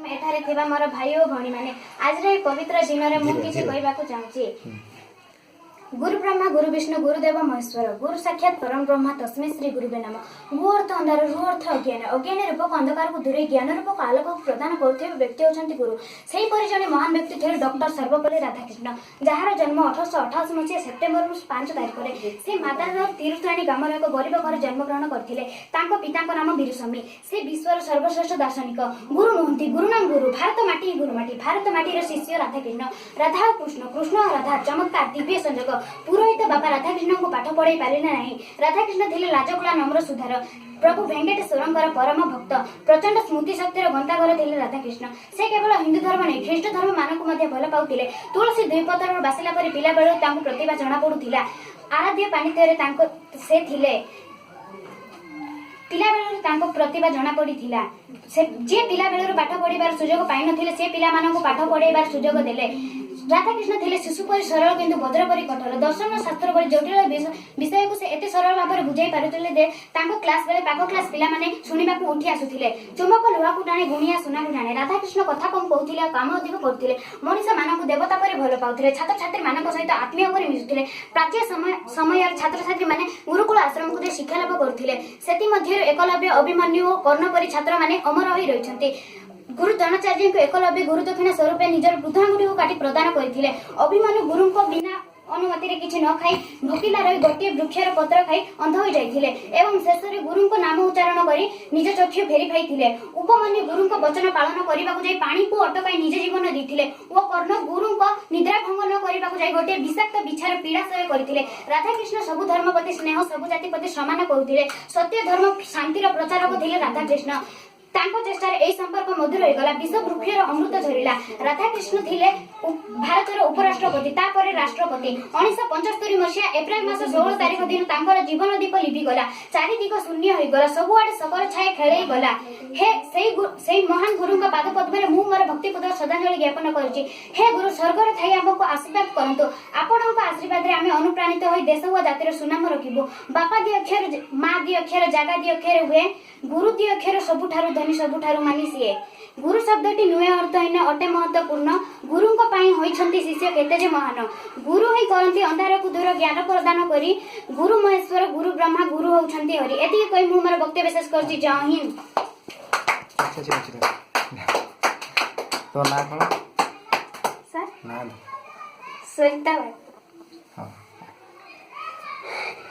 एठारे थिबा मोर भाई और भणी माने आज रे पवित्र दिन रे मु किछि कहबाकू चाहूची। गुरु ब्रह्मा गुरु विष्णु गुरुदेव महेश्वर गुरु साक्षात परम ब्रह्मा तस्मै श्री गुरुवे नमः। गु अर्थ अंधार रु अर्थ अज्ञान अज्ञान रूप अंधकार को दूरे ज्ञान रूप आलोक प्रदान करते व्यक्ति होचंती गुरु। सेही परि जने महान व्यक्ति थे डॉक्टर सर्वपल्ली राधाकृष्ण जार जन्म 1888 मसीहा सेप्टेम्बर 5 तारिख रे से मातार तिरुत्राणी ग्राम एक गरीब घर जन्म ग्रहण करथिले। तांको पितांको नाम वीरस्वामी। से विश्वर सर्वश्रेष्ठ दार्शनिक गुरु नहंती गुरु नाम गुरु भारत माटी गुरु माटी भारत माटी रे शिष्य राधाकृष्ण राधा कृष्ण कृष्ण राधा चमत्कार दिव्य संजोग पुरोहित बाबा राधाकृष्ण को पाठ पढ़ाई पारे नहीं। राधाकृष्ण थिले लाजकुला नम्र सुधार प्रभु वेंकटेश्वरंकर परम भक्त प्रचंड स्मृति शक्तिर गंताघर थिले राधाकृष्ण। से केवल हिंदू धर्म नहीं ख्रीष्ट धर्म मानक मध्य भल पाउथिले। तुलसी दुई पतर बासिला परि पिला बेले तांको प्रतिभा जणा पडुथिला। आराध्य पाणितेरे तांको से थिले पिला बेले तांको प्रतिभा जणा पडिथिला। से जे पिला बेले पाठ पढ़िबार सुजोग पाइ नथिले से पिला मानक पाठ पढ़ाइबार सुजोग देले। राधाकृष्ण थिले शिशु परि सरल किंतु वज्र परि कठोर दर्शन शास्त्र परि जटिल विषय को से एते सरल भाव में बुझाई पारुथिले जे तांको क्लास बेले पाख क्लास पिला माने सुनिबाकू उठी आसुथिले। चुमक लोहा को टाणे गुणिया सुना को टाणे राधाकृष्ण कथा कम कहउथिले काम अधिक करथिले। मनुष्य मानक देवता परि भल पाउथिले। छात्र छात्री मानक सहित आत्मीय परि मिसुथिले। प्राचीन समय छात्र छात्री माने गुरुकुल आश्रम को दे शिक्षा लाभ करथिले। सेति मध्ये एकलव्य अभिमन्यु और कर्ण परि छात्र माने अमर होई रहिसंती। गुरु द्रोणाचार्य को एकलव्य गुरु दक्षिणा स्वरूप निजर वृद्धांगुटी को काटी प्रदान करथिले। अभिमन्यु गुरु को बिना अनुमति रे किछि न खाई भोकिला रही गोटे वृक्षर पत्र खाई अंध हो जाइथिले एवं शेष रे गुरु को नाम उच्चारण करी निज चक्षु फेरी फाइथिले। उपमन्यु गुरु को वचन पालन करबाकू जाई पानी को अटकाई निज जीवन दीथिले। ओ कर्ण गुरु को निद्रा भंग न करबाकू जाई गोटे विषाक्त बिछार पीड़ा सह करथिले। राधाकृष्ण सब धर्म प्रति स्नेह सब जाति प्रति सम्मान करुथिले। सत्य धर्म शांतिर प्रचारक थिले राधाकृष्ण। तांको चेष्टा रे एई संपर्क मधुर हो गला। विश्व वृक्षर अमृत झरिला। राधाकृष्ण थिले भारतर उपराष्ट्रपति तापर राष्ट्रपति। 1975 मसीहा एप्रिल मास 16 तारिख दिन तांकर जीवन दीप लिभि गला। चारि दिग शून्य हो गला। सबुआडे सकर छाया खेलै गला। हे सेई महान गुरु का पाद पद्म रे मु मोर भक्तिपूर्ण श्रद्धांजलि ज्ञापन करूची। हे गुरु स्वर्ग रे थाई हमको आशीर्वाद करंतु। आपणक आशीर्वाद रे आमे अनुप्राणित होई देश व जातिर सुनाम रखिबो। बापा दी अक्षर मां दी अक्षर जागा दी अक्षर हुए गुरु दी अक्षर सबुठारु धनी सबुठारु मानी सिए। गुरु शब्दटी नुए अर्थहीन अटे महत्वपूर्ण। गुरु को पाई होइछंती शिष्य केते जे महान। गुरु ही करंती अंधार को दूर ज्ञान प्रदान करी। गुरु महेश्वर गुरु ब्रह्मा गुरु होउछंती हरि। एति कहि मु मोर वक्तव्य विशेष करछि। जय हिंद। तो ना कोन सर ना सरिता